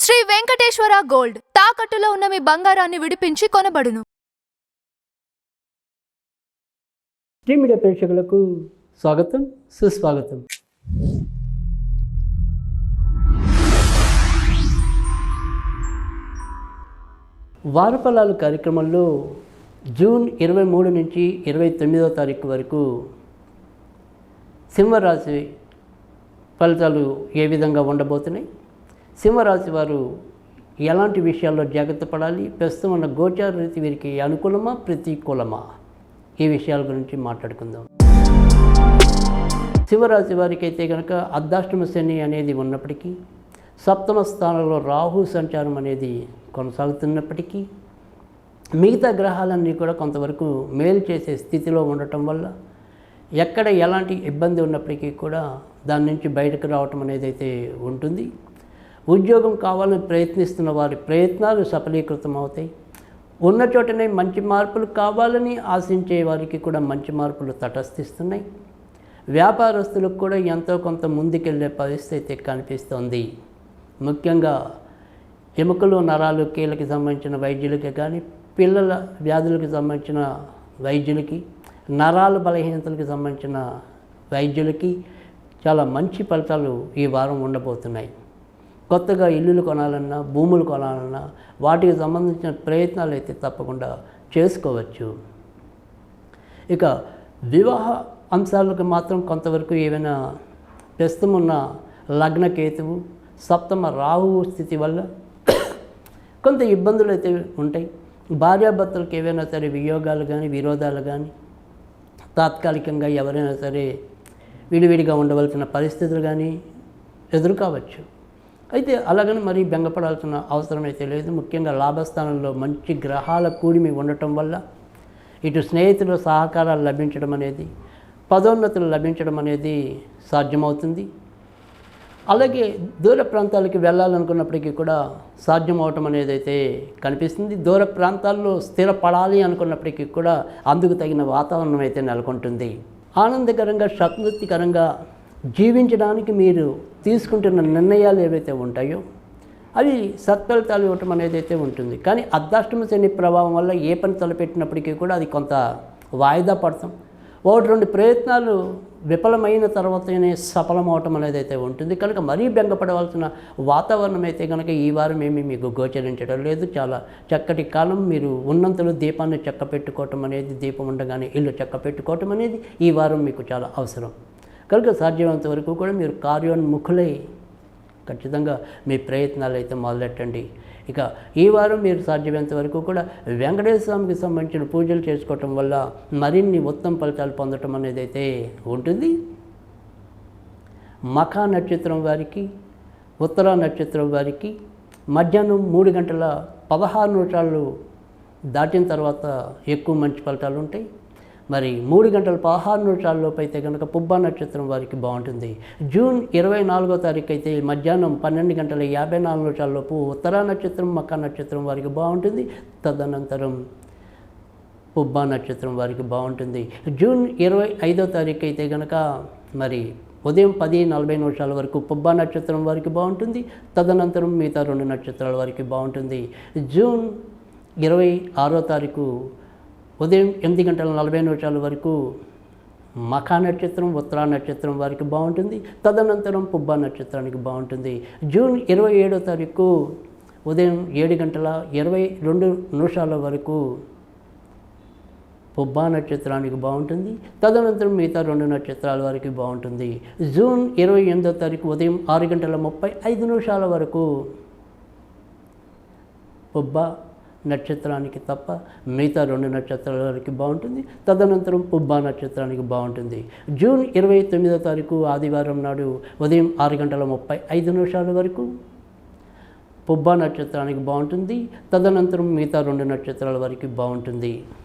Shri Venkateswara gold తాకట్టులో ఉన్న మీ బంగారాన్ని విడిపించి కొనబడును. శ్రీ మీడియా ప్రేక్షకులకు స్వాగతం, సుస్వాగతం. వారఫలాలు కార్యక్రమంలో జూన్ 23 నుంచి 29వ తారీఖు వరకు సింహరాశి ఫలితాలు ఏ విధంగా ఉండబోతున్నాయి, సింహరాశి వారు ఎలాంటి విషయాల్లో జాగ్రత్త పడాలి, ప్రస్తుతం ఉన్న గోచార రీతి వీరికి అనుకూలమా ప్రతికూలమా, ఈ విషయాల గురించి మాట్లాడుకుందాం. సింహరాశి వారికి అయితే కనుక అర్ధాష్టమ శని అనేది ఉన్నప్పటికీ, సప్తమ స్థానంలో రాహు సంచారం అనేది కొనసాగుతున్నప్పటికీ, మిగతా గ్రహాలన్నీ కూడా కొంతవరకు మేలు చేసే స్థితిలో ఉండటం వల్ల ఎక్కడ ఎలాంటి ఇబ్బంది ఉన్నప్పటికీ కూడా దాని నుంచి బయటకు రావటం అనేది అయితే ఉంటుంది. ఉద్యోగం కావాలని ప్రయత్నిస్తున్న వారి ప్రయత్నాలు సఫలీకృతం అవుతాయి. ఉన్న చోటనే మంచి మార్పులు కావాలని ఆశించే వారికి కూడా మంచి మార్పులు తటస్థిస్తున్నాయి. వ్యాపారస్తులకు కూడా ఎంతో కొంత ముందుకెళ్ళే పరిస్థితి అయితే కనిపిస్తోంది. ముఖ్యంగా ఎముకలు నరాలు కీళ్ళకి సంబంధించిన వైద్యులకి కానీ, పిల్లల వ్యాధులకు సంబంధించిన వైద్యులకి, నరాల బలహీనతలకు సంబంధించిన వైద్యులకి చాలా మంచి ఫలితాలు ఈ వారం ఉండబోతున్నాయి. కొత్తగా ఇల్లులు కొనాలన్నా, భూములు కొనాలన్నా వాటికి సంబంధించిన ప్రయత్నాలు అయితే తప్పకుండా చేసుకోవచ్చు. ఇక వివాహ అంశాలకు మాత్రం కొంతవరకు ఏమైనా ప్రస్తుతం ఉన్న లగ్నకేతువు, సప్తమ రాహువు స్థితి వల్ల కొంత ఇబ్బందులు అయితే ఉంటాయి. భార్యాభర్తలకు ఏవైనా సరే వియోగాలు కానీ, విరోధాలు కానీ, తాత్కాలికంగా ఎవరైనా సరే విడివిడిగా ఉండవలసిన పరిస్థితులు కానీ ఎదురు కావచ్చు. అయితే అలాగని మరీ బెంగపడాల్సిన అవసరం అయితే లేదు. ముఖ్యంగా లాభస్థానంలో మంచి గ్రహాల కూడిమి ఉండటం వల్ల ఇటు స్నేహితుల సహకారాలు లభించడం అనేది, పదోన్నతులు లభించడం అనేది సాధ్యమవుతుంది. అలాగే దూర ప్రాంతాలకి వెళ్ళాలనుకున్నప్పటికీ కూడా సాధ్యం అవటం అనేది అయితే కనిపిస్తుంది. దూర ప్రాంతాల్లో స్థిరపడాలి అనుకున్నప్పటికీ కూడా అందుకు తగిన వాతావరణం అయితే నెలకొంటుంది. ఆనందకరంగా, సంతృప్తికరంగా జీవించడానికి మీరు తీసుకుంటున్న నిర్ణయాలు ఏవైతే ఉంటాయో అవి సత్ఫలితాలు ఇవ్వటం అనేది అయితే ఉంటుంది. కానీ అర్ధాష్టమ శని ప్రభావం వల్ల ఏ పని తలపెట్టినప్పటికీ కూడా అది కొంత వాయిదా పడతాం. ఒకటి రెండు ప్రయత్నాలు విఫలమైన తర్వాతనే సఫలమవటం అనేది అయితే ఉంటుంది. కనుక మరీ బెంగపడవలసిన వాతావరణం అయితే కనుక ఈ వారం ఏమీ మీకు గోచరించడం లేదు. చాలా చక్కటి కాలం. మీరు ఉన్నంతలో దీపాన్ని చెక్క పెట్టుకోవటం అనేది, దీపం ఉండగానే ఇల్లు చెక్క పెట్టుకోవటం అనేది ఈ వారం మీకు చాలా అవసరం. కనుక సాధ్యమైనంత వరకు కూడా మీరు కార్యోన్ముఖులై ఖచ్చితంగా మీ ప్రయత్నాలు అయితే మొదలెట్టండి. ఇక ఈ వారం మీరు సాధ్యమైనంత వరకు కూడా వెంకటేశ్వర స్వామికి సంబంధించిన పూజలు చేసుకోవటం వల్ల మరిన్ని ఉత్తమ ఫలితాలు పొందటం అనేది అయితే ఉంటుంది. మఖా నక్షత్రం వారికి, ఉత్తరా నక్షత్రం వారికి మధ్యాహ్నం 3 గంటల 16 నిమిషాలు దాటిన తర్వాత ఎక్కువ మంచి ఫలితాలు ఉంటాయి. మరి 3 గంటల 16 నిమిషాల లోపు అయితే కనుక పుబ్బా నక్షత్రం వారికి బాగుంటుంది. జూన్ 24వ తారీఖు అయితే మధ్యాహ్నం 12 గంటల 54 నిమిషాల లోపు ఉత్తరా నక్షత్రం, మఖా నక్షత్రం వారికి బాగుంటుంది. తదనంతరం పుబ్బా నక్షత్రం వారికి బాగుంటుంది. జూన్ 25వ తారీఖు అయితే కనుక మరి ఉదయం 10:40 నిమిషాల వరకు పుబ్బా నక్షత్రం వారికి బాగుంటుంది. తదనంతరం మిగతా 2 నక్షత్రాల వారికి బాగుంటుంది. జూన్ 26వ తారీఖు ఉదయం 8 గంటల 40 నిమిషాల వరకు మఖా నక్షత్రం, ఉత్తరా నక్షత్రం వారికి బాగుంటుంది. తదనంతరం పుబ్బా నక్షత్రానికి బాగుంటుంది. జూన్ 27వ తారీఖు ఉదయం 7 గంటల 22 నిమిషాల వరకు పుబ్బా నక్షత్రానికి బాగుంటుంది. తదనంతరం మిగతా 2 నక్షత్రాల వారికి బాగుంటుంది. జూన్ 28వ తారీఖు ఉదయం 6 గంటల 35 నిమిషాల వరకు పుబ్బా నక్షత్రానికి తప్ప మిగతా 2 నక్షత్రాల వారికి బాగుంటుంది. తదనంతరం పుబ్బా నక్షత్రానికి బాగుంటుంది. జూన్ 29వ తారీఖు ఆదివారం నాడు ఉదయం 6 గంటల 35 నిమిషాల వరకు పుబ్బా నక్షత్రానికి బాగుంటుంది. తదనంతరం మిగతా 2 నక్షత్రాల వారికి బాగుంటుంది.